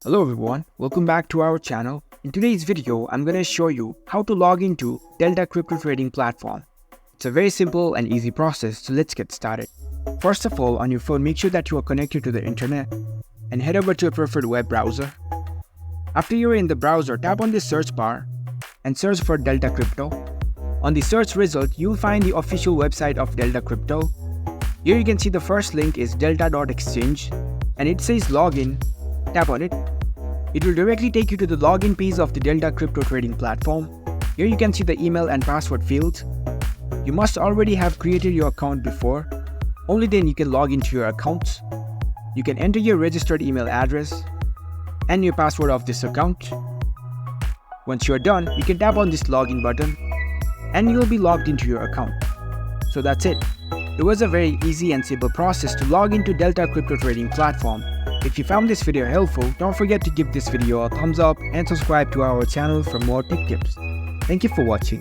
Hello everyone, welcome back to our channel. In today's video, I'm going to show you how to log into Delta Crypto Trading Platform. It's a very simple and easy process, so let's get started. First of all, on your phone, make sure that you are connected to the internet and head over to your preferred web browser. After you're in the browser, tap on the search bar and search for Delta Crypto. On the search result, you'll find the official website of Delta Crypto. Here you can see the first link is delta.exchange and it says login. Tap on it. It will directly take you to the login page of the Delta Crypto Trading Platform. Here you can see the email and password fields. You must already have created your account before. Only then you can log into your accounts. You can enter your registered email address and your password of this account. Once you are done, you can tap on this login button and you will be logged into your account. So that's it. It was a very easy and simple process to log into Delta Crypto Trading Platform. If you found this video helpful, don't forget to give this video a thumbs up and subscribe to our channel for more tech tips. Thank you for watching.